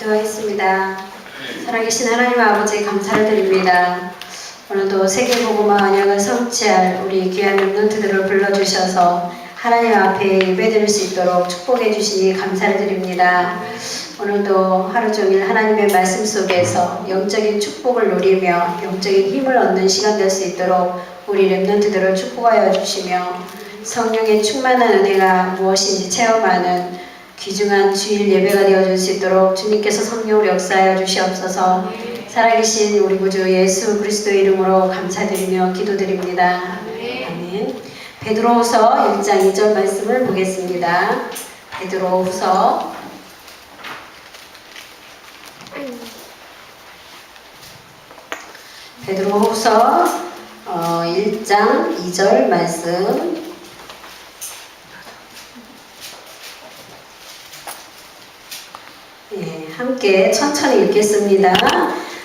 기도하겠습니다. 살아계신 하나님 아버지 감사를 드립니다. 오늘도 세계복음화 언약을 성취할 우리 귀한 렘넌트들을 불러주셔서 하나님 앞에 예배드릴 수 있도록 축복해 주시니 감사를 드립니다. 오늘도 하루 종일 하나님의 말씀 속에서 영적인 축복을 누리며 영적인 힘을 얻는 시간 될 수 있도록 우리 렘넌트들을 축복하여 주시며 성령의 충만한 은혜가 무엇인지 체험하는 귀중한 주일 예배가 되어줄 수 있도록 주님께서 성령으로 역사하여 주시옵소서. 살아계신 우리 구주 예수 그리스도의 이름으로 감사드리며 기도드립니다. 아멘. 베드로후서 1장 2절 말씀을 보겠습니다. 베드로후서 1장 2절 말씀 함께 천천히 읽겠습니다.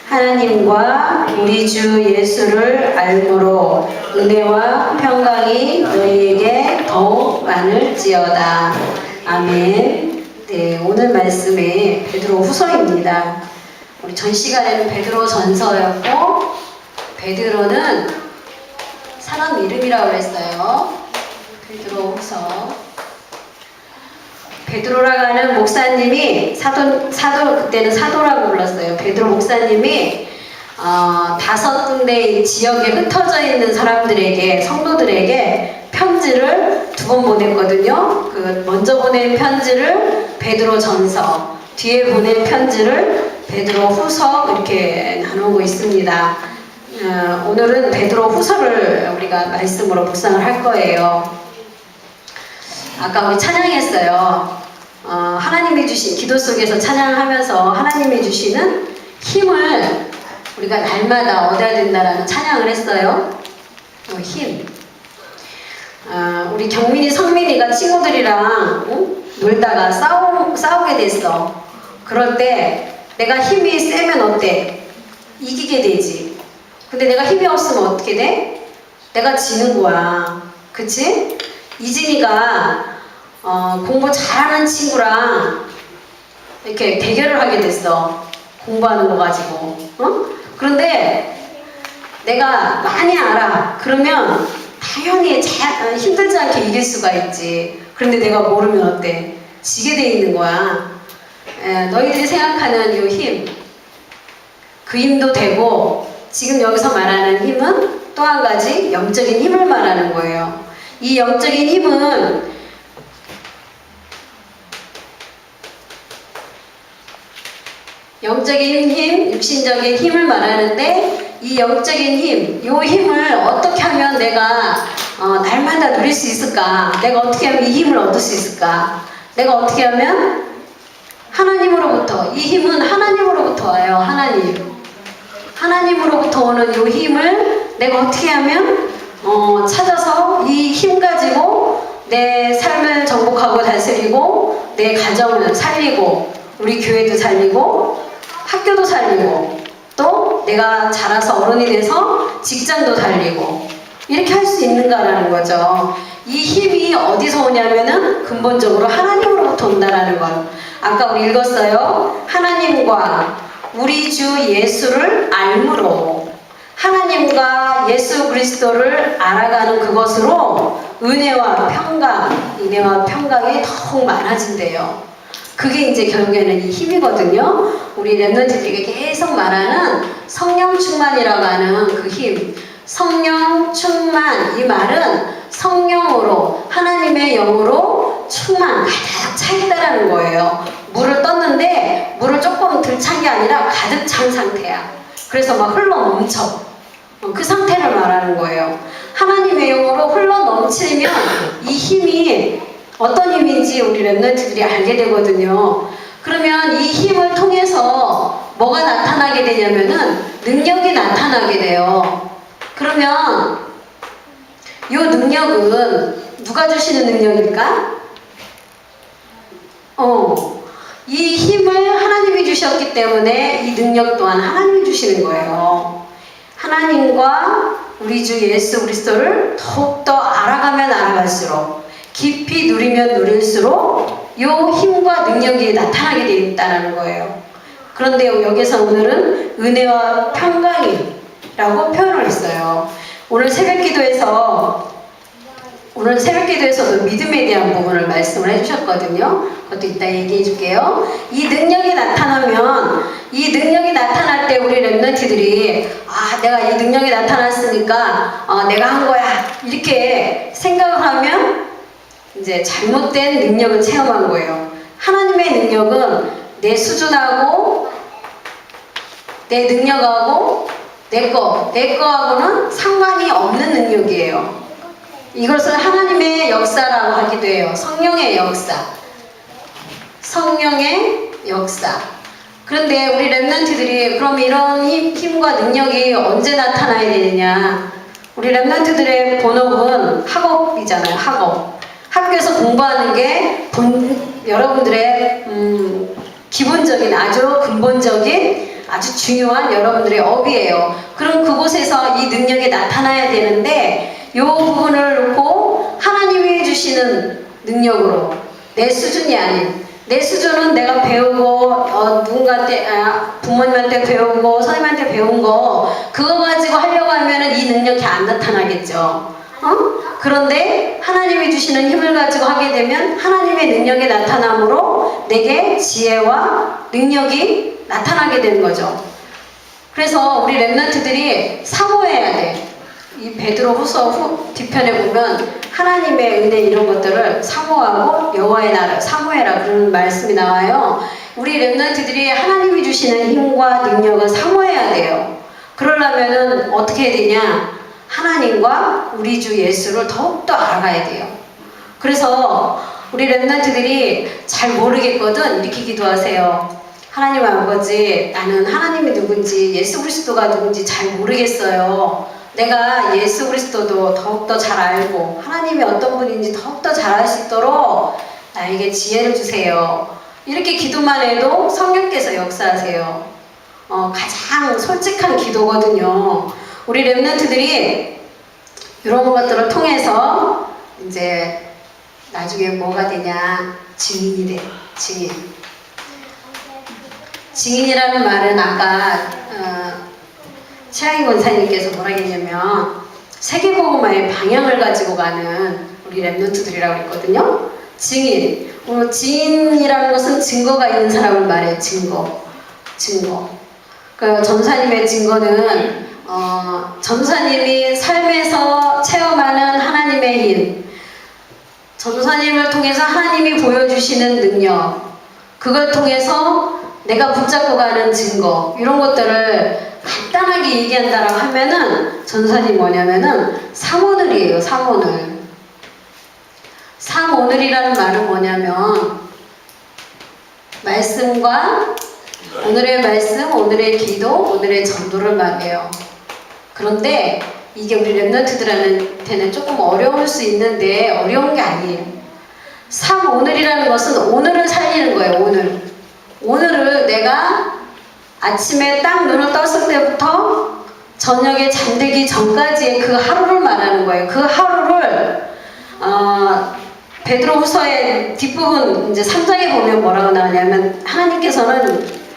하나님과 우리 주 예수를 알므로 은혜와 평강이 너희에게 더욱 많을지어다. 아멘. 네, 오늘 말씀이 베드로 후서입니다. 우리 전 시간에는 베드로 전서였고, 베드로는 사람 이름이라고 그랬어요. 베드로 후서. 베드로라고 하는 목사님이 사도 그때는 사도라고 불렀어요. 베드로 목사님이 5군데 지역에 흩어져 있는 사람들에게, 성도들에게 편지를 2번 보냈거든요. 그 먼저 보낸 편지를 베드로 전서, 뒤에 보낸 편지를 베드로 후서 이렇게 나누고 있습니다. 오늘은 베드로 후서를 우리가 말씀으로 묵상을 할 거예요. 아까 우리 찬양했어요. 하나님이 주신, 기도 속에서 찬양하면서 하나님이 주시는 힘을 우리가 날마다 얻어야 된다라는 찬양을 했어요. 힘. 우리 경민이, 성민이가 친구들이랑 놀다가 싸우게 됐어. 그럴 때 내가 힘이 세면 어때? 이기게 되지. 근데 내가 힘이 없으면 어떻게 돼? 내가 지는 거야. 그치? 이진이가 공부 잘하는 친구랑 이렇게 대결을 하게 됐어. 공부하는 거 가지고. 그런데 내가 많이 알아. 그러면 당연히 힘들지 않게 이길 수가 있지. 그런데 내가 모르면 어때? 지게 돼 있는 거야. 너희들이 생각하는 이 힘, 그 힘도 되고, 지금 여기서 말하는 힘은 또 한 가지 영적인 힘을 말하는 거예요. 이 영적인 힘은 영적인 힘, 육신적인 힘을 말하는데, 이 영적인 힘, 이 힘을 어떻게 하면 내가 날마다 누릴 수 있을까? 내가 어떻게 하면 이 힘을 얻을 수 있을까? 내가 어떻게 하면 하나님으로부터, 이 힘은 하나님으로부터 와요. 하나님으로부터 오는 이 힘을 내가 어떻게 하면 찾아서 이 힘 가지고 내 삶을 정복하고 다스리고, 내 가정을 살리고, 우리 교회도 살리고, 학교도 살리고, 또 내가 자라서 어른이 돼서 직장도 살리고, 이렇게 할 수 있는가라는 거죠. 이 힘이 어디서 오냐면은 근본적으로 하나님으로부터 온다라는 것. 아까 우리 읽었어요. 하나님과 우리 주 예수를 알므로, 하나님과 예수 그리스도를 알아가는 그것으로 은혜와 평강이 더욱 많아진대요. 그게 이제 결국에는 이 힘이거든요. 우리 렘넌트들에게 계속 말하는 성령 충만이라고 하는 그 힘. 성령 충만, 이 말은 성령으로, 하나님의 영으로 충만, 가득 차 있다라는 거예요. 물을 떴는데 물을 조금 들 찬 게 아니라 가득 찬 상태야. 그래서 막 흘러 넘쳐. 그 상태를 말하는 거예요. 하나님의 영으로 흘러 넘치면 이 힘이 어떤 힘인지 우리 렘넌트들이 알게 되거든요. 그러면 이 힘을 통해서 뭐가 나타나게 되냐면은 능력이 나타나게 돼요. 그러면 이 능력은 누가 주시는 능력일까? 이 힘을 하나님이 주셨기 때문에 이 능력 또한 하나님이 주시는 거예요. 하나님과 우리 주 예수 그리스도를 더욱더 알아가면 알아갈수록, 깊이 누리면 누릴수록 이 힘과 능력이 나타나게 되어 있다는 거예요. 그런데 여기서 오늘은 은혜와 평강이라고 표현을 했어요. 오늘 새벽 기도에서도 믿음에 대한 부분을 말씀을 해주셨거든요. 그것도 이따 얘기해 줄게요. 이 능력이 나타날 때 우리 랩런트들이 내가 이 능력이 나타났으니까 내가 한 거야 이렇게 생각을 하면 이제 잘못된 능력을 체험한 거예요. 하나님의 능력은 내 수준하고 내 능력하고 내 거하고는 상관이 없는 능력이에요. 이것을 하나님의 역사라고 하기도 해요. 성령의 역사. 그런데 우리 랩런트들이 그럼 이런 힘과 능력이 언제 나타나야 되느냐? 우리 랩런트들의 본업은 학업이잖아요. 학교에서 공부하는 게 여러분들의 기본적인 아주 근본적인 아주 중요한 여러분들의 업이에요. 그럼 그곳에서 이 능력이 나타나야 되는데 이 부분을 놓고 하나님이 주시는 능력으로 내 수준이 아닌 내 수준은 내가 배우고 누군가한테 부모님한테 배우고 선생님한테 배운 거 그거 가지고 하려고 하면은 이 능력이 안 나타나겠죠. 그런데 하나님이 주시는 힘을 가지고 하게 되면 하나님의 능력이 나타남으로 내게 지혜와 능력이 나타나게 되는 거죠. 그래서 우리 랩런트들이 사모해야 돼. 이 베드로후서 뒤편에 보면 하나님의 은혜 이런 것들을 사모하고 여호와의 나라를 사모해라 그런 말씀이 나와요. 우리 랩런트들이 하나님이 주시는 힘과 능력을 사모해야 돼요. 그러려면은 어떻게 해야 되냐? 하나님과 우리 주 예수를 더욱더 알아가야 돼요. 그래서 우리 랩런트들이 잘 모르겠거든 이렇게 기도하세요. 하나님 아버지, 나는 하나님이 누군지 예수 그리스도가 누군지 잘 모르겠어요. 내가 예수 그리스도도 더욱더 잘 알고 하나님이 어떤 분인지 더욱더 잘 알 수 있도록 나에게 지혜를 주세요. 이렇게 기도만 해도 성령께서 역사하세요. 가장 솔직한 기도거든요. 우리 랩런트들이 이런 것들을 통해서 이제 나중에 뭐가 되냐? 증인이 돼. 증인이라는 말은 아까 최양희 권사님께서 뭐라 했냐면 세계복음화의 방향을 가지고 가는 우리 랩런트들이라고 했거든요. 증인. 증인이라는 것은 증거가 있는 사람을 말해요. 증거. 그 전사님의 증거는 전사님이 삶에서 체험하는 하나님의 힘, 전사님을 통해서 하나님이 보여주시는 능력, 그걸 통해서 내가 붙잡고 가는 증거, 이런 것들을 간단하게 얘기한다라고 하면은 전사님 뭐냐면은 삼오늘이에요. 삼오늘이라는 말은 뭐냐면 말씀과 오늘의 말씀, 오늘의 기도, 오늘의 전도를 말해요. 그런데 이게 우리 랩런트들한테는 조금 어려울 수 있는데 어려운 게 아니에요. 삼오늘이라는 것은 오늘을 살리는 거예요. 오늘을 내가 아침에 딱 눈을 떴을 때부터 저녁에 잠들기 전까지의 그 하루를 말하는 거예요. 그 하루를 베드로후서의 뒷부분 이제 3장에 보면 뭐라고 나오냐면 하나님께서는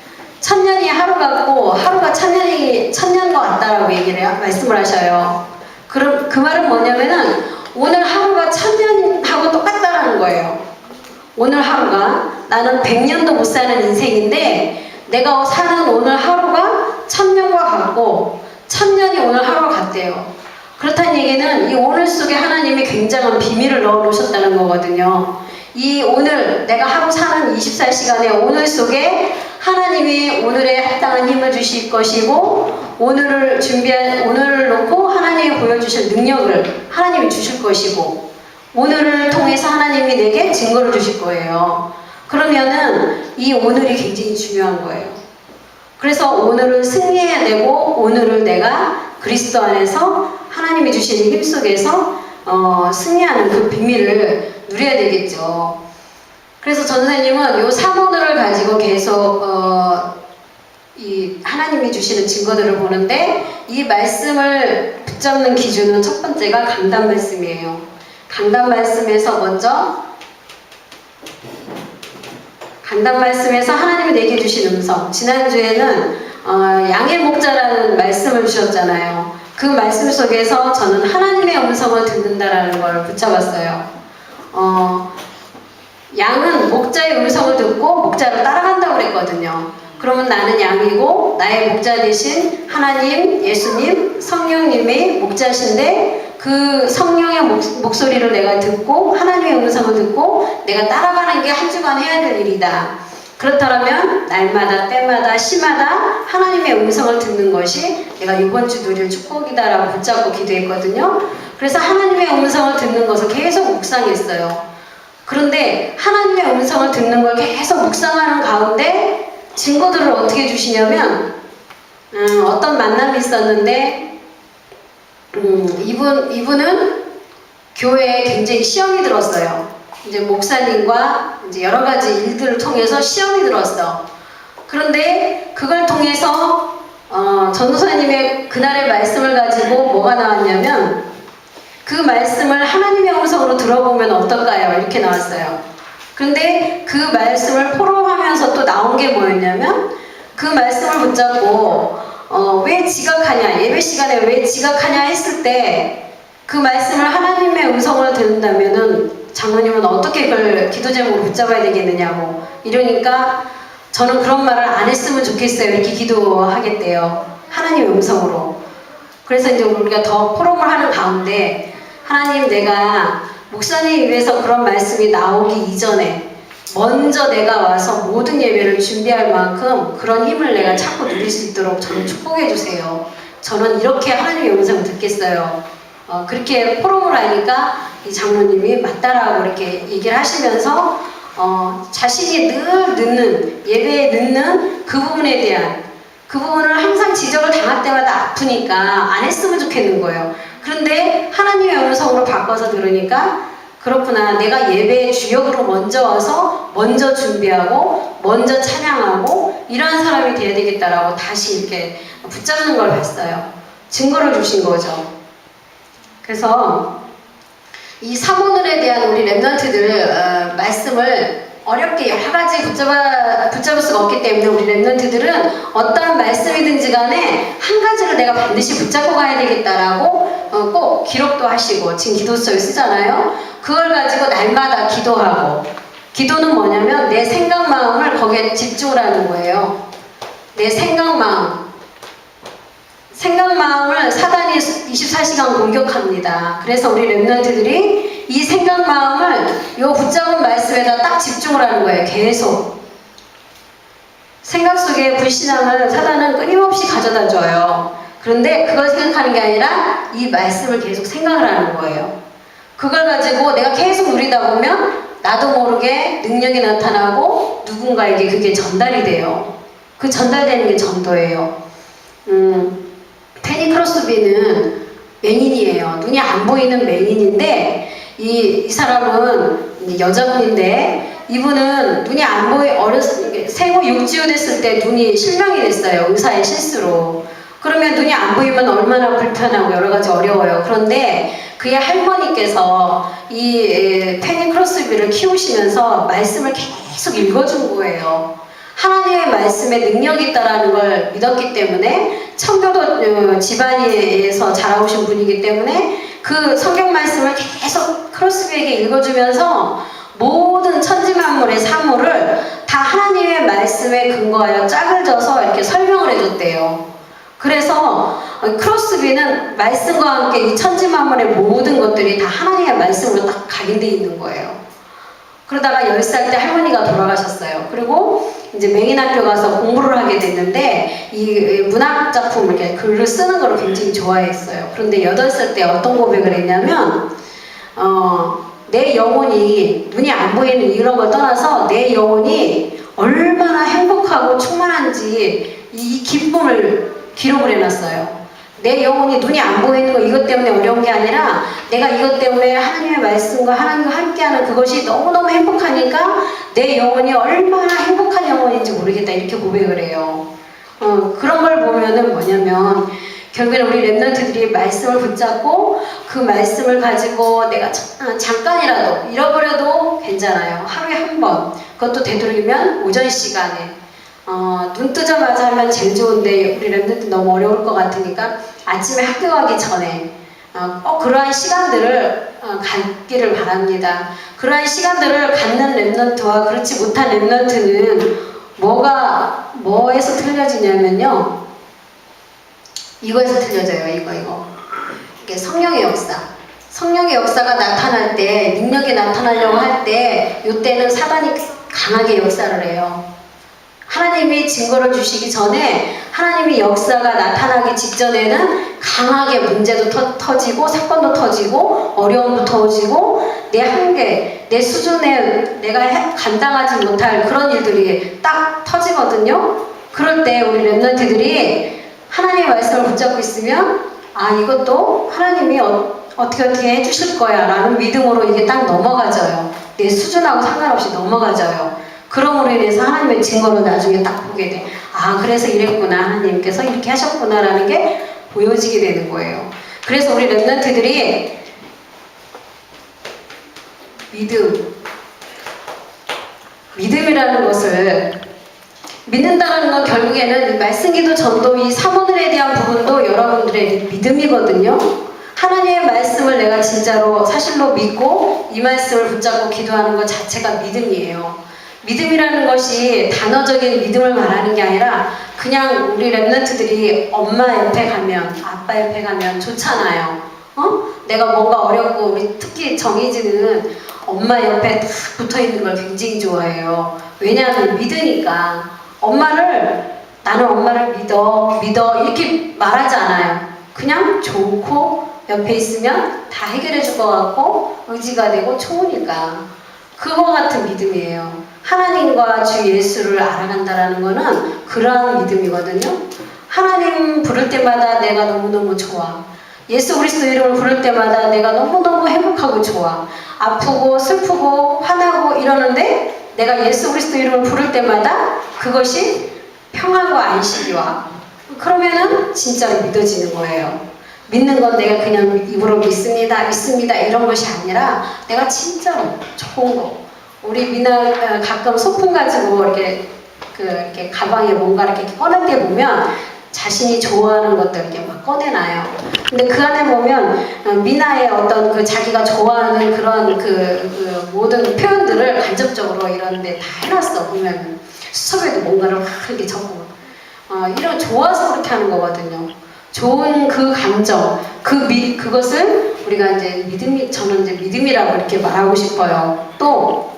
천년이 하루 같고 하루가 천년과 같다라고 말씀을 하셔요. 그럼 그 말은 뭐냐면은 오늘 하루가 천년하고 똑같다라는 거예요. 오늘 하루가 나는 100년도 못 사는 인생인데 내가 사는 오늘 하루가 1000년과 같고 1000년이 오늘 하루와 같대요. 그렇다는 얘기는 이 오늘 속에 하나님이 굉장한 비밀을 넣어 놓으셨다는 거거든요. 이 오늘 내가 하루 사는 24시간의 오늘 속에 하나님이 오늘에 합당한 힘을 주실 것이고 오늘을 놓고 하나님이 보여주실 능력을 하나님이 주실 것이고 오늘을 통해서 하나님이 내게 증거를 주실 거예요. 그러면은 이 오늘이 굉장히 중요한 거예요. 그래서 오늘을 승리해야 되고 오늘을 내가 그리스도 안에서 하나님이 주시는 힘 속에서 승리하는 그 비밀을 누려야 되겠죠. 그래서 전사님은 이 삼오늘을 가지고 계속 이 하나님이 주시는 증거들을 보는데 이 말씀을 붙잡는 기준은 첫 번째가 강단 말씀이에요. 강단 말씀에서 먼저 강단 말씀에서 하나님이 내게 주신 음성. 지난주에는 양의 목자라는 말씀을 주셨잖아요. 그 말씀 속에서 저는 하나님의 음성을 듣는다라는 걸 붙잡았어요. 양은 목자의 음성을 듣고 목자를 따라간다고 그랬거든요. 그러면 나는 양이고 나의 목자 되신 하나님, 예수님, 성령님의 목자신데 그 성령의 목소리를 내가 듣고 하나님의 음성을 듣고 내가 따라가는 게 한 주간 해야 될 일이다. 그렇다면 날마다 때마다 시마다 하나님의 음성을 듣는 것이 내가 이번 주 누릴 축복이다라고 붙잡고 기도했거든요. 그래서 하나님의 음성을 듣는 것을 계속 묵상했어요. 그런데 하나님의 음성을 듣는 걸 계속 묵상하는 가운데 증거들을 어떻게 주시냐면 어떤 만남이 있었는데 이분은 교회에 굉장히 시험이 들었어요. 이제 목사님과 이제 여러 가지 일들을 통해서 시험이 들었어. 그런데 그걸 통해서 전도사님의 그날의 말씀을 가지고 뭐가 나왔냐면 그 말씀을 하나님의 음성으로 들어보면 어떨까요? 이렇게 나왔어요. 그런데 그 말씀을 포럼하면서 또 나온 게 뭐였냐면 그 말씀을 붙잡고 왜 지각하냐, 예배 시간에 왜 지각하냐 했을 때 그 말씀을 하나님의 음성으로 듣는다면은 장로님은 어떻게 그걸 기도 제목으로 붙잡아야 되겠느냐고 이러니까 저는 그런 말을 안 했으면 좋겠어요. 이렇게 기도하겠대요. 하나님의 음성으로. 그래서 이제 우리가 더 포럼을 하는 가운데 하나님, 내가 목사님 입에서 그런 말씀이 나오기 이전에 먼저 내가 와서 모든 예배를 준비할 만큼 그런 힘을 내가 찾고 누릴 수 있도록 저는 축복해 주세요. 저는 이렇게 하나님의 음성을 듣겠어요. 그렇게 포럼을 하니까 이 장로님이 맞다라고 이렇게 얘기를 하시면서 자신이 늘 늦는, 예배에 늦는 그 부분에 대한 그 부분을 항상 지적을 당할 때마다 아프니까 안 했으면 좋겠는 거예요. 그런데 하나님의 음성으로 바꿔서 들으니까 그렇구나, 내가 예배의 주역으로 먼저 와서 먼저 준비하고 먼저 찬양하고 이러한 사람이 돼야 되겠다라고 다시 이렇게 붙잡는 걸 봤어요. 증거를 주신 거죠. 그래서 이 사모들에 대한 우리 랩런트들 말씀을 어렵게 여러 가지 붙잡을 수가 없기 때문에 우리 랩런트들은 어떤 말씀이든지 간에 한 가지를 내가 반드시 붙잡고 가야 되겠다라고 꼭 기록도 하시고 지금 기도서에 쓰잖아요. 그걸 가지고 날마다 기도하고, 기도는 뭐냐면 내 생각 마음을 거기에 집중을 하는 거예요. 내 생각 마음을 사단이 24시간 공격합니다. 그래서 우리 랩런트들이 이 생각 마음을 요 붙잡은 말씀에다 딱 집중을 하는 거예요. 계속. 생각 속에 불신앙을 사단은 끊임없이 가져다 줘요. 그런데 그걸 생각하는 게 아니라 이 말씀을 계속 생각을 하는 거예요. 그걸 가지고 내가 계속 누리다 보면 나도 모르게 능력이 나타나고 누군가에게 그게 전달이 돼요. 그 전달되는 게 전도예요. 페니 크로스비는 맹인이에요. 눈이 안 보이는 맹인인데 이 사람은 여자분인데 이분은 눈이 안 생후 6주요 됐을 때 눈이 실명이 됐어요. 의사의 실수로. 그러면 눈이 안 보이면 얼마나 불편하고 여러 가지 어려워요. 그런데 그의 할머니께서 이 페니 크로스비를 키우시면서 말씀을 계속 읽어준 거예요. 하나님의 말씀에 능력이 있다라는 걸 믿었기 때문에 청교도 집안에서 자라오신 분이기 때문에 그 성경 말씀을 계속 크로스비에게 읽어주면서 모든 천지만물의 사물을 다 하나님의 말씀에 근거하여 짝을 져서 이렇게 설명을 해줬대요. 그래서 크로스비는 말씀과 함께 이 천지만물의 모든 것들이 다 하나님의 말씀으로 딱 각인되어 있는 거예요. 그러다가 10살 때 할머니가 돌아가셨어요. 그리고 이제 맹인학교 가서 공부를 하게 됐는데 이 문학작품 이렇게 글을 쓰는 걸 굉장히 좋아했어요. 그런데 8살 때 어떤 고백을 했냐면 내 영혼이 눈이 안 보이는 이런 걸 떠나서 내 영혼이 얼마나 행복하고 충만한지 이 기쁨을 기록을 해놨어요. 내 영혼이 눈이 안 보이는 거 이것 때문에 어려운 게 아니라 내가 이것 때문에 하나님의 말씀과 하나님과 함께하는 그것이 너무너무 행복하니까 내 영혼이 얼마나 행복한 영혼인지 모르겠다 이렇게 고백을 해요. 그런 걸 보면은 뭐냐면 결국에는 우리 랩런트들이 말씀을 붙잡고 그 말씀을 가지고 내가 잠깐이라도 잃어버려도 괜찮아요. 하루에 한 번, 그것도 되도록이면 오전 시간에 눈 뜨자마자 하면 제일 좋은데 우리 랩런트 너무 어려울 것 같으니까 아침에 학교 가기 전에 그러한 시간들을 갖기를 바랍니다. 그러한 시간들을 갖는 랩런트와 그렇지 못한 랩런트는 뭐에서 틀려지냐면요, 이거에서 틀려져요. 이게 성령의 역사. 성령의 역사가 나타날 때, 능력이 나타나려고 할 때, 이때는 사단이 강하게 역사를 해요. 하나님이 증거를 주시기 전에, 하나님이 역사가 나타나기 직전에는 강하게 문제도 터지고, 사건도 터지고, 어려움도 터지고, 내 한계, 내 수준에 내가 감당하지 못할 그런 일들이 딱 터지거든요. 그럴 때 우리 랩런트들이 하나님의 말씀을 붙잡고 있으면 이것도 하나님이 어떻게 해주실 거야 라는 믿음으로 이게 딱 넘어가져요. 내 수준하고 상관없이 넘어가져요. 그럼으로 인해서 하나님의 증거를 나중에 딱 보게 돼. 그래서 이랬구나, 하나님께서 이렇게 하셨구나 라는 게 보여지게 되는 거예요. 그래서 우리 랩런트들이 믿음이라는 것을, 믿는다는 건 결국에는 말씀기도 전도 이 사모들에 대한 부분도 여러분들의 믿음이거든요. 하나님의 말씀을 내가 진짜로 사실로 믿고 이 말씀을 붙잡고 기도하는 것 자체가 믿음이에요. 믿음이라는 것이 단어적인 믿음을 말하는 게 아니라 그냥 우리 랩런트들이 엄마 옆에 가면, 아빠 옆에 가면 좋잖아요. 내가 뭔가 어렵고, 우리 특히 정희진은 엄마 옆에 딱 붙어있는 걸 굉장히 좋아해요. 왜냐하면 믿으니까. 나는 엄마를 믿어 이렇게 말하지 않아요. 그냥 좋고 옆에 있으면 다 해결해 줄 것 같고 의지가 되고 좋으니까. 그거 같은 믿음이에요. 하나님과 주 예수를 알아간다라는 거는 그러한 믿음이거든요. 하나님 부를 때마다 내가 너무너무 좋아. 예수 그리스도 이름을 부를 때마다 내가 너무너무 행복하고 좋아. 아프고 슬프고 화나고 이러는데 내가 예수 그리스도 이름을 부를 때마다 그것이 평안과 안식이 와. 그러면은 진짜로 믿어지는 거예요. 믿는 건 내가 그냥 입으로 믿습니다 이런 것이 아니라 내가 진짜로 좋은 거. 우리 미나 가끔 소품 가지고 이렇게 가방에 뭔가 이렇게 꺼낼 때 보면 자신이 좋아하는 것들 이렇게 막 꺼내놔요. 근데 그 안에 보면 미나의 어떤 자기가 좋아하는 그런 모든 표현들을 간접적으로 이런데 다 해놨어. 보면 수첩에도 뭔가를 막 이렇게 적고 이런 좋아서 그렇게 하는 거거든요. 좋은 그 감정, 그것을 우리가 이제 저는 이제 믿음이라고 이렇게 말하고 싶어요. 또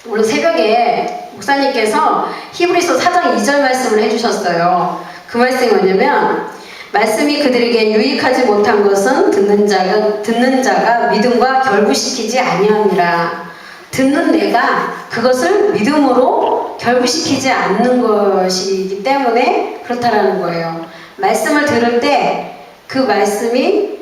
오늘 새벽에 목사님께서 히브리서 4장 2절 말씀을 해주셨어요. 그 말씀이 뭐냐면, 말씀이 그들에게 유익하지 못한 것은 듣는 자가 믿음과 결부시키지 아니함이라. 듣는 내가 그것을 믿음으로 결부시키지 않는 것이기 때문에 그렇다라는 거예요. 말씀을 들을 때 그 말씀이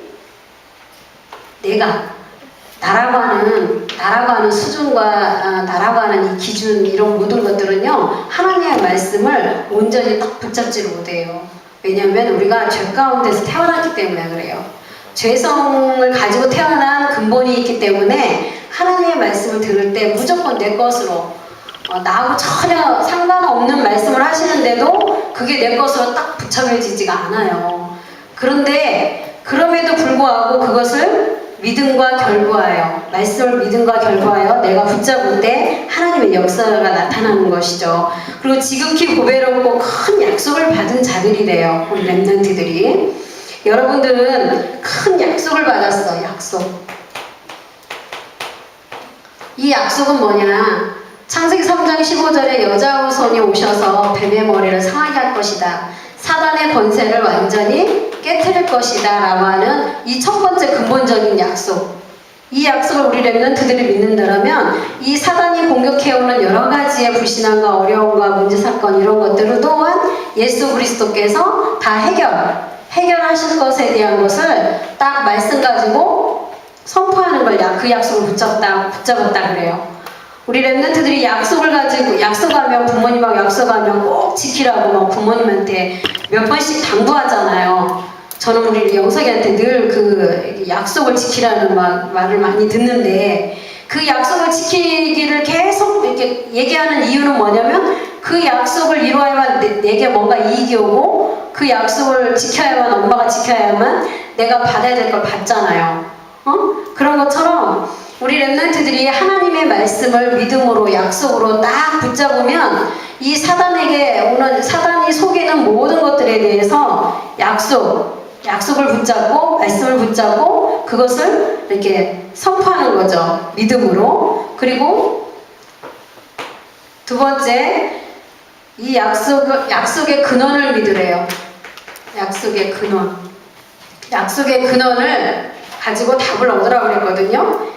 나라고 하는 수준과 나라고 하는 이 기준, 이런 모든 것들은요, 하나님의 말씀을 온전히 딱 붙잡지를 못해요. 왜냐하면 우리가 죄 가운데서 태어났기 때문에 그래요. 죄성을 가지고 태어난 근본이 있기 때문에 하나님의 말씀을 들을 때 무조건 내 것으로, 나하고 전혀 상관없는 말씀을 하시는데도 그게 내 것으로 딱 붙잡혀지지가 않아요. 그런데 그럼에도 불구하고 그것을 믿음과 결부하여, 말씀을 믿음과 결부하여 내가 붙잡을 때 하나님의 역사가 나타나는 것이죠. 그리고 지극히 보배롭고 큰 약속을 받은 자들이래요. 우리 랩런트들이. 여러분들은 큰 약속을 받았어. 약속. 이 약속은 뭐냐? 창세기 3장 15절에 여자 후손이 오셔서 뱀의 머리를 상하게 할 것이다. 사단의 권세를 완전히 깨트릴 것이다 라고 하는 이 첫 번째 근본적인 약속. 이 약속을 우리 랩런트들이 믿는다면 이 사단이 공격해오는 여러 가지의 불신앙과 어려움과 문제 사건 이런 것들을 또한 예수 그리스도께서 다 해결하실 것에 대한 것을 딱 말씀 가지고 선포하는 걸 그 약속을 붙잡았다 그래요. 우리 랩런트들이 약속을 가지고 약속하면, 부모님하고 약속하면 꼭 지키라고 막 부모님한테 몇 번씩 당부하잖아요. 저는 우리 영석이한테 늘 그 약속을 지키라는 말을 많이 듣는데 그 약속을 지키기를 계속 이렇게 얘기하는 이유는 뭐냐면 그 약속을 이루어야만 내게 뭔가 이익이 오고 그 약속을 지켜야만 엄마가 지켜야만 내가 받아야 될 걸 받잖아요. 그런 것처럼 우리 랩런트들이 하나님의 말씀을 믿음으로 약속으로 딱 붙잡으면 이 사단에게 오는 사단이 속이는 모든 것들에 대해서 약속을 붙잡고 말씀을 붙잡고 그것을 이렇게 선포하는 거죠. 믿음으로. 그리고 두 번째, 이 약속의 근원을 믿으래요. 약속의 근원. 약속의 근원을 가지고 답을 얻으라고 그랬거든요.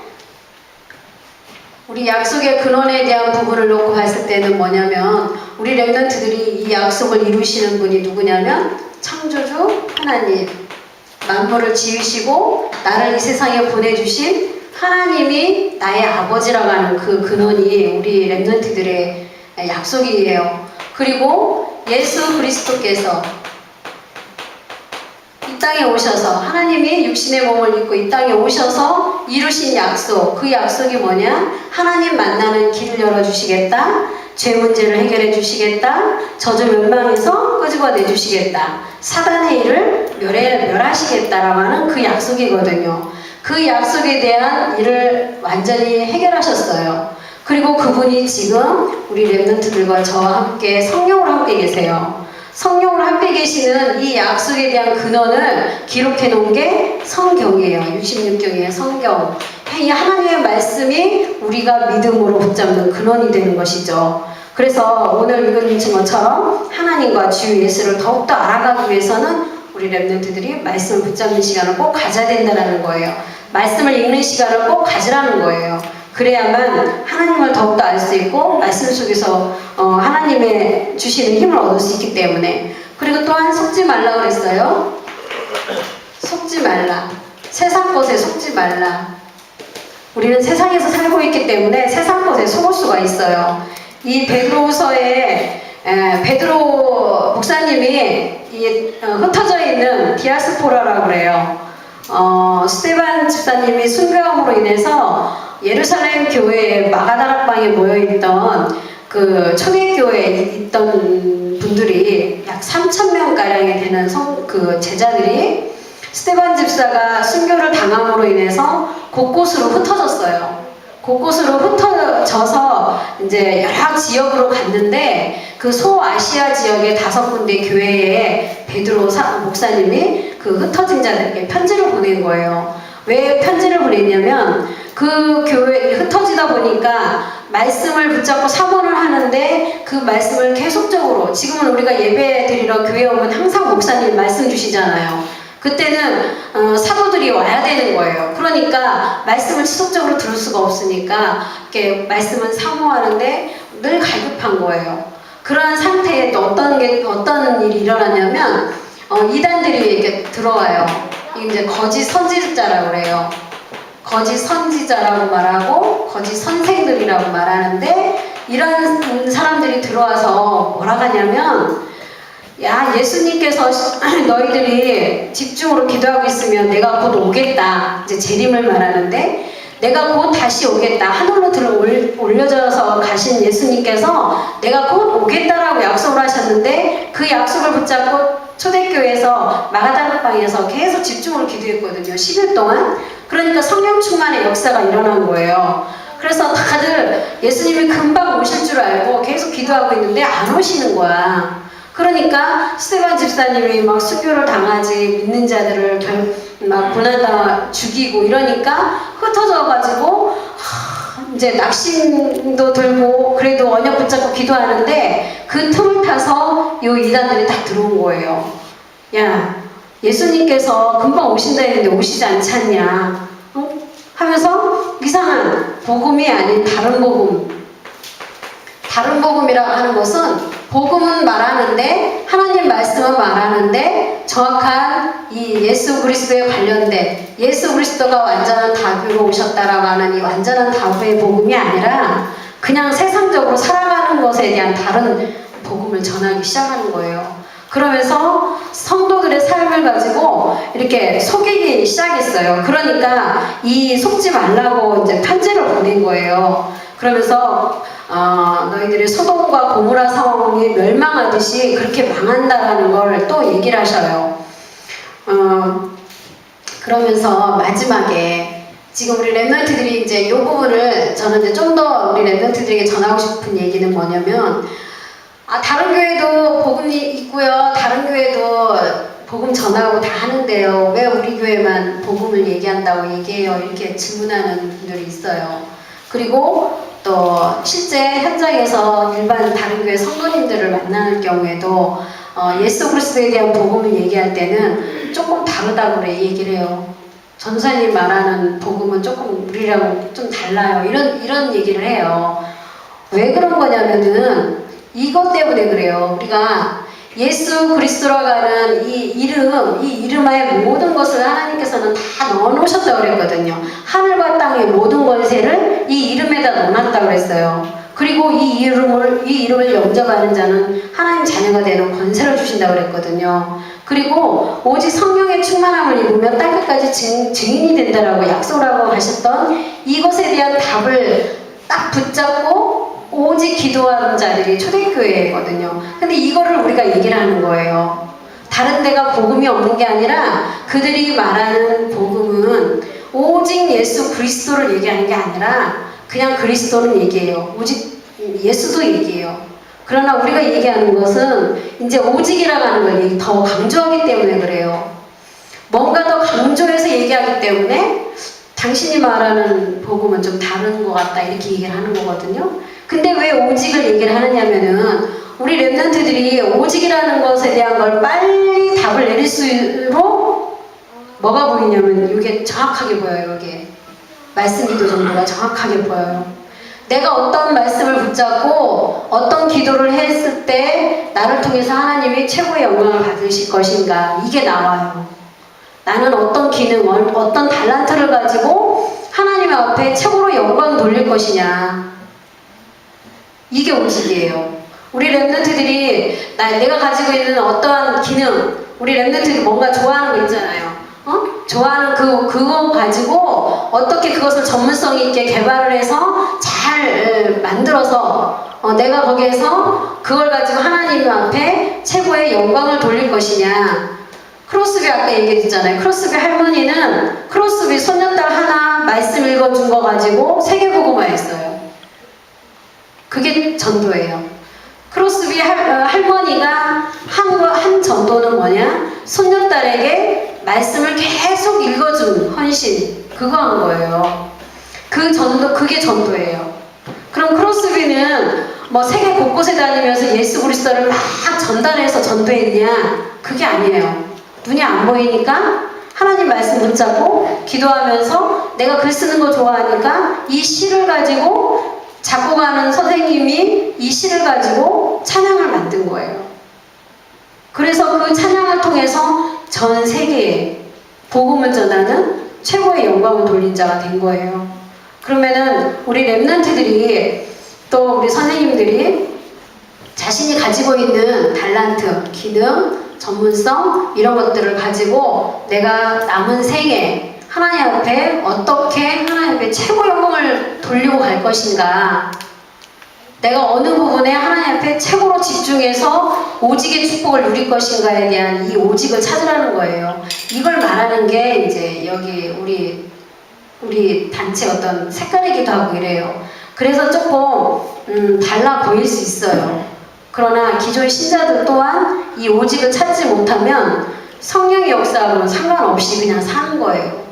우리 약속의 근원에 대한 부분을 놓고 봤을 때는 뭐냐면 우리 랩런트들이 이 약속을 이루시는 분이 누구냐면 창조주 하나님, 만물을 지으시고 나를 이 세상에 보내주신 하나님이 나의 아버지라고 하는 그 근원이 우리 랩런트들의 약속이에요. 그리고 예수 그리스도께서 이 땅에 오셔서 하나님이 육신의 몸을 입고 이 땅에 오셔서 이루신 약속, 그 약속이 뭐냐? 하나님 만나는 길을 열어주시겠다, 죄 문제를 해결해 주시겠다, 저주 멸망에서 끄집어내 주시겠다, 사단의 일을 멸하시겠다라고 하는 그 약속이거든요. 그 약속에 대한 일을 완전히 해결하셨어요. 그리고 그분이 지금 우리 랩런트들과 저와 함께 성령으로 함께 계세요. 성령으로 함께 계시는 이 약속에 대한 근원을 기록해 놓은 게 성경이에요. 66경의 성경. 이 하나님의 말씀이 우리가 믿음으로 붙잡는 근원이 되는 것이죠. 그래서 오늘 읽은 것처럼 하나님과 주 예수를 더욱더 알아가기 위해서는 우리 랩런트들이 말씀을 붙잡는 시간을 꼭 가져야 된다는 거예요. 말씀을 읽는 시간을 꼭 가지라는 거예요. 그래야만 하나님을 더욱더 알 수 있고 말씀 속에서 하나님의 주시는 힘을 얻을 수 있기 때문에. 그리고 또한 속지 말라 그랬어요. 속지 말라. 세상 것에 속지 말라. 우리는 세상에서 살고 있기 때문에 세상 것에 속을 수가 있어요. 이 베드로서에 베드로 목사님이 흩어져 있는 디아스포라라고 그래요. 스테반 집사님이 순교함으로 인해서 예루살렘 교회에 마가다락방에 모여있던 그 초대교회에 있던 분들이 약 3,000명가량이 되는 그 제자들이 스테반 집사가 순교를 당함으로 인해서 곳곳으로 흩어졌어요. 곳곳으로 흩어져서 이제 여러 지역으로 갔는데 그 소아시아 지역의 5군데 교회에 베드로 목사님이 그 흩어진 자들에게 편지를 보낸 거예요. 왜 편지를 보냈냐면 그 교회 흩어지다 보니까 말씀을 붙잡고 사모를 하는데 그 말씀을 계속적으로 지금은 우리가 예배 드리러 교회 오면 항상 목사님 말씀 주시잖아요. 그때는 사도들이 와야 되는 거예요. 그러니까 말씀을 지속적으로 들을 수가 없으니까 이렇게 말씀은 사모하는데 늘 갈급한 거예요. 그러한 상태에 또 어떤 일이 일어나냐면 이단들이 이렇게 들어와요. 이제 거짓 선지자라고 그래요. 거짓 선지자라고 말하고 거짓 선생들이라고 말하는데 이런 사람들이 들어와서 뭐라고 하냐면 야, 예수님께서 너희들이 집중으로 기도하고 있으면 내가 곧 오겠다. 이제 재림을 말하는데 내가 곧 다시 오겠다. 하늘로 올려져서 가신 예수님께서 내가 곧 오겠다라고 약속을 하셨는데 그 약속을 붙잡고 초대교회에서 마가다락방에서 계속 집중으로 기도했거든요. 10일 동안. 그러니까 성령 충만의 역사가 일어난 거예요. 그래서 다들 예수님이 금방 오실 줄 알고 계속 기도하고 있는데 안 오시는 거야. 그러니까 스테반 집사님이 막 순교를 당하지 믿는 자들을 막 고난다 죽이고 이러니까 흩어져가지고 이제 낙심도 들고 그래도 언약 붙잡고 기도하는데 그 틈을 타서 이 이단들이 딱 들어온 거예요. 야, 예수님께서 금방 오신다 했는데 오시지 않지 않냐 하면서 이상한 복음이 아닌 다른 복음이라고 하는 것은 복음은 말하는데 하나님 말씀은 말하는데 정확한 이 예수 그리스도에 관련된 예수 그리스도가 완전한 다구로 오셨다라고 하는 이 완전한 다구의 복음이 아니라 그냥 세상적으로 살아가는 것에 대한 다른 복음을 전하기 시작하는 거예요. 그러면서 성도들의 삶을 가지고 이렇게 속이기 시작했어요. 그러니까 이 속지 말라고 이제 편지를 보낸 거예요. 그러면서 너희들이 소돔과 고모라 상황이 멸망하듯이 그렇게 망한다라는 걸 또 얘기를 하셔요. 그러면서 마지막에 지금 우리 랩런트들이 이제 이 부분을 저는 이제 좀 더 우리 랩런트들에게 전하고 싶은 얘기는 뭐냐면, 다른 교회도 복음이 있고요. 다른 교회도 복음 전하고 다 하는데요. 왜 우리 교회만 복음을 얘기한다고 얘기해요? 이렇게 질문하는 분들이 있어요. 그리고 또 실제 현장에서 일반 다른 교회 성도님들을 만나는 경우에도 예수 그리스도에 대한 복음을 얘기할 때는 조금 다르다고 그래 얘기를 해요. 전사님 말하는 복음은 조금 우리랑 좀 달라요. 이런 얘기를 해요. 왜 그런 거냐면은 이것 때문에 그래요. 우리가 예수 그리스도라고 하는 이 이름의 모든 것을 하나님께서는 다 넣어놓으셨다고 그랬거든요. 하늘과 땅의 모든 권세를 이 이름에다 넣어놨다고 그랬어요. 그리고 이 이름을 영접하는 자는 하나님 자녀가 되는 권세를 주신다고 그랬거든요. 그리고 오직 성령의 충만함을 입으면 땅끝까지 증인이 된다라고 약속하고 하셨던 이것에 대한 답을 딱 붙잡고 오직 기도하는 자들이 초대교회거든요. 근데 이거를 우리가 얘기를 하는 거예요. 다른 데가 복음이 없는 게 아니라 그들이 말하는 복음은 오직 예수 그리스도를 얘기하는 게 아니라 그냥 그리스도는 얘기해요. 오직 예수도 얘기해요. 그러나 우리가 얘기하는 것은 이제 오직이라고 하는 걸 더 강조하기 때문에 그래요. 뭔가 더 강조해서 얘기하기 때문에 당신이 말하는 복음은 좀 다른 것 같다 이렇게 얘기를 하는 거거든요. 근데 왜 오직을 얘기를 하느냐면은 우리 랩런트들이 오직이라는 것에 대한 걸 빨리 답을 내릴수록 뭐가 보이냐면 이게 정확하게 보여요. 이게 말씀 기도 정도가 정확하게 보여요. 내가 어떤 말씀을 붙잡고 어떤 기도를 했을 때 나를 통해서 하나님이 최고의 영광을 받으실 것인가 이게 나와요. 나는 어떤 기능, 어떤 달란트를 가지고 하나님 앞에 최고로 영광 돌릴 것이냐. 이게 오직이에요. 우리 랩런트들이 내가 가지고 있는 어떠한 기능, 우리 랩런트들이 뭔가 좋아하는 거 있잖아요. 좋아하는 그거 가지고 어떻게 그것을 전문성 있게 개발을 해서 잘 만들어서 내가 거기에서 그걸 가지고 하나님 앞에 최고의 영광을 돌릴 것이냐. 크로스비 아까 얘기했잖아요. 크로스비 할머니는 크로스비 소년딸 하나 말씀 읽어준 거 가지고 세계복음화 했어요. 그게 전도예요. 크로스비 할머니가 한 전도는 뭐냐? 손녀딸에게 말씀을 계속 읽어준 헌신. 그거 한 거예요. 그게 전도예요. 그럼 크로스비는 뭐 세계 곳곳에 다니면서 예수 그리스도를 막 전달해서 전도했냐? 그게 아니에요. 눈이 안 보이니까 하나님 말씀 붙잡고 기도하면서 내가 글 쓰는 거 좋아하니까 이 시를 가지고 작곡하는 선생님이 이 시를 가지고 찬양을 만든 거예요. 그래서 그 찬양을 통해서 전 세계에 복음을 전하는 최고의 영광을 돌린 자가 된 거예요. 그러면은 우리 랩런트들이 또 우리 선생님들이 자신이 가지고 있는 달란트, 기능, 전문성 이런 것들을 가지고 내가 남은 생에 하나님 앞에 어떻게 하나님 앞에 최고 영광을 돌리고 갈 것인가, 내가 어느 부분에 하나님 앞에 최고로 집중해서 오직의 축복을 누릴 것인가에 대한 이 오직을 찾으라는 거예요. 이걸 말하는 게 이제 여기 우리 단체 어떤 색깔이기도 하고 이래요. 그래서 조금 달라 보일 수 있어요. 그러나 기존 신자들 또한 이 오직을 찾지 못하면 성령의 역사하고는 상관없이 그냥 사는 거예요.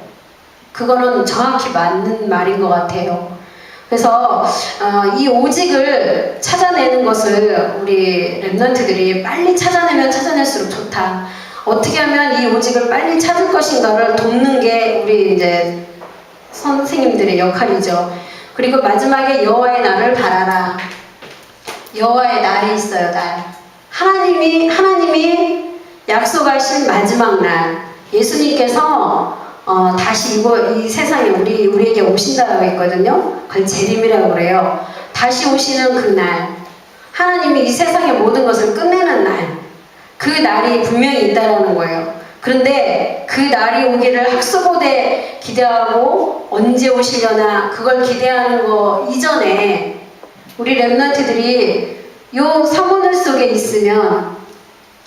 그거는 정확히 맞는 말인 것 같아요. 그래서 이 오직을 찾아내는 것을 우리 랩런트들이 빨리 찾아내면 찾아낼수록 좋다. 어떻게 하면 이 오직을 빨리 찾을 것인가를 돕는 게 우리 이제 선생님들의 역할이죠. 그리고 마지막에 여호와의 날을 바라라. 여호와의 날이 있어요. 날. 하나님이 약속하신 마지막 날. 예수님께서 다시 이 세상에 우리에게 오신다고 했거든요. 그걸 재림이라고 그래요. 다시 오시는 그 날. 하나님이 이 세상의 모든 것을 끝내는 날. 그 날이 분명히 있다라는 거예요. 그런데 그 날이 오기를 학수고대 기대하고 언제 오시려나 그걸 기대하는 거 이전에 우리 랩런트들이 요 사문을 속에 있으면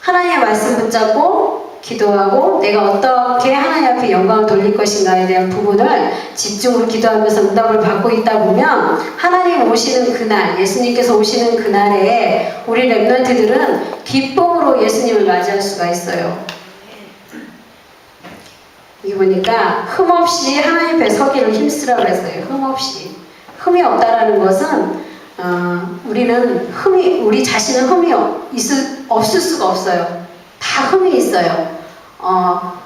하나님의 말씀 붙잡고 기도하고 내가 어떻게 하나님 앞에 영광을 돌릴 것인가에 대한 부분을 집중으로 기도하면서 응답을 받고 있다 보면 하나님 오시는 그날, 예수님께서 오시는 그날에 우리 랩런트들은 기쁨으로 예수님을 맞이할 수가 있어요. 여기 보니까 흠없이 하나님 앞에 서기를 힘쓰라고 했어요. 흠없이. 흠이 없다라는 것은 우리 자신은 흠이 없을 수가 없어요. 다 흠이 있어요.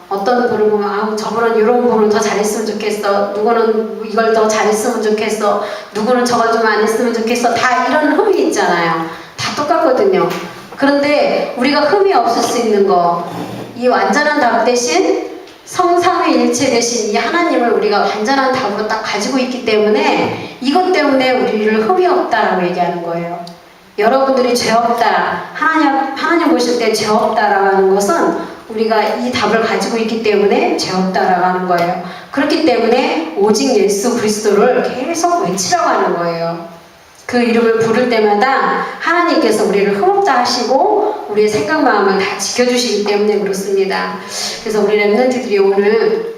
어떤 분을 보면 저분은 이런 부분을 더 잘했으면 좋겠어. 누구는 이걸 더 잘했으면 좋겠어. 누구는 저걸 좀 안 했으면 좋겠어. 다 이런 흠이 있잖아요. 다 똑같거든요. 그런데 우리가 흠이 없을 수 있는 거, 이 완전한 답 대신 성삼위일체 대신 이 하나님을 우리가 완전한 답으로 딱 가지고 있기 때문에 이것 때문에 우리를 흠이 없다라고 얘기하는 거예요. 여러분들이 죄 없다, 하나님 보실 때 죄 없다라고 하는 것은 우리가 이 답을 가지고 있기 때문에 죄 없다라고 하는 거예요. 그렇기 때문에 오직 예수 그리스도를 계속 외치라고 하는 거예요. 그 이름을 부를 때마다 하나님께서 우리를 흠없다 하시고 우리의 생각 마음을 다 지켜주시기 때문에 그렇습니다. 그래서 우리 랩런트들이 오늘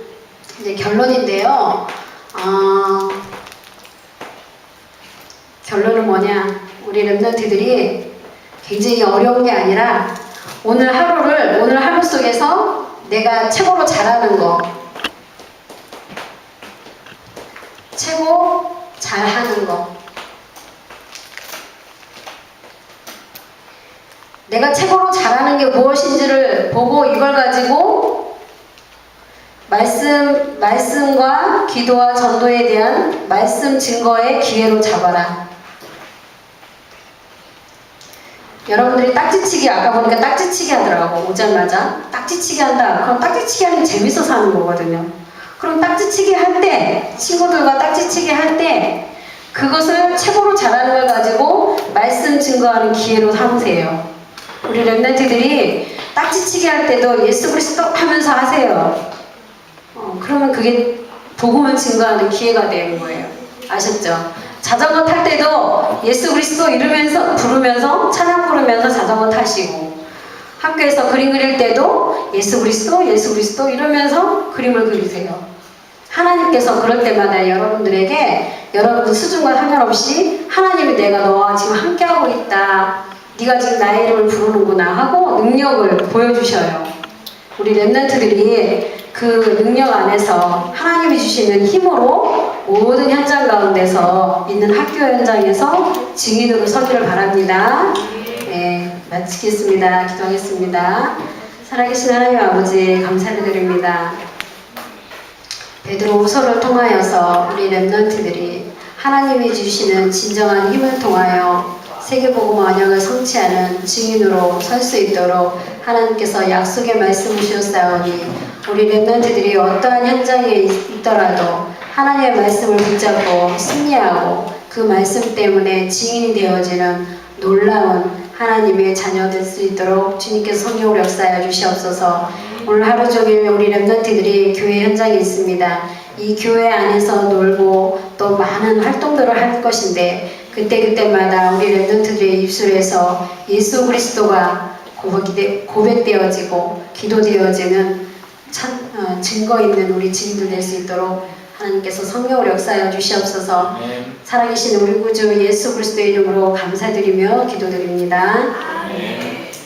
이제 결론인데요. 결론은 뭐냐? 우리 랩런트들이 굉장히 어려운 게 아니라 오늘 하루 속에서 내가 최고로 잘하는 거, 최고 잘하는 거, 내가 최고로 잘하는 게 무엇인지를 보고 이걸 가지고 말씀과 기도와 전도에 대한 말씀 증거의 기회로 잡아라. 여러분들이 딱지치기 아까 보니까 딱지치기 하더라고. 오자마자 딱지치기 한다. 그럼 딱지치기 하는 게 재밌어서 하는 거거든요. 그럼 딱지치기 할 때, 친구들과 딱지치기 할 때 그것을 최고로 잘하는 걸 가지고 말씀 증거하는 기회로 삼으세요. 우리 랩런트들이 딱지치기 할 때도 예수 그리스도 하면서 하세요. 그러면 그게 복음을 증거하는 기회가 되는 거예요. 아셨죠? 자전거 탈 때도 예수 그리스도 부르면서 찬양 부르면서 자전거 타시고, 학교에서 그림 그릴 때도 예수 그리스도 이러면서 그림을 그리세요. 하나님께서 그럴 때마다 여러분들에게 여러분들 수준과 상관없이 하나님이 내가 너와 지금 함께하고 있다, 네가 지금 나의 이름을 부르는구나 하고 능력을 보여주셔요. 우리 랩런트들이 그 능력 안에서 하나님이 주시는 힘으로 모든 현장 가운데서 있는 학교 현장에서 증인으로 서기를 바랍니다. 네, 마치겠습니다. 기도하겠습니다. 살아계신 하나님 아버지 감사를 드립니다. 베드로후서를 통하여서 우리 랩런트들이 하나님이 주시는 진정한 힘을 통하여 세계복음 언약을 성취하는 증인으로 설 수 있도록 하나님께서 약속의 말씀을 주셨사오니 우리 랩런트들이 어떠한 현장에 있더라도 하나님의 말씀을 붙잡고 승리하고 그 말씀 때문에 증인이 되어지는 놀라운 하나님의 자녀 될 수 있도록 주님께서 성령으로 역사하여 주시옵소서. 오늘 하루 종일 우리 랩런트들이 교회 현장에 있습니다. 이 교회 안에서 놀고 또 많은 활동들을 할 것인데 그때마다 우리 랩런트들의 입술에서 예수 그리스도가 고백되어지고 기도되어지는 증거 있는 우리 증인들 될 수 있도록 하나님께서 성령으로 역사하여 주시옵소서. 살아계신 우리 구주 예수 그리스도의 이름으로 감사드리며 기도드립니다.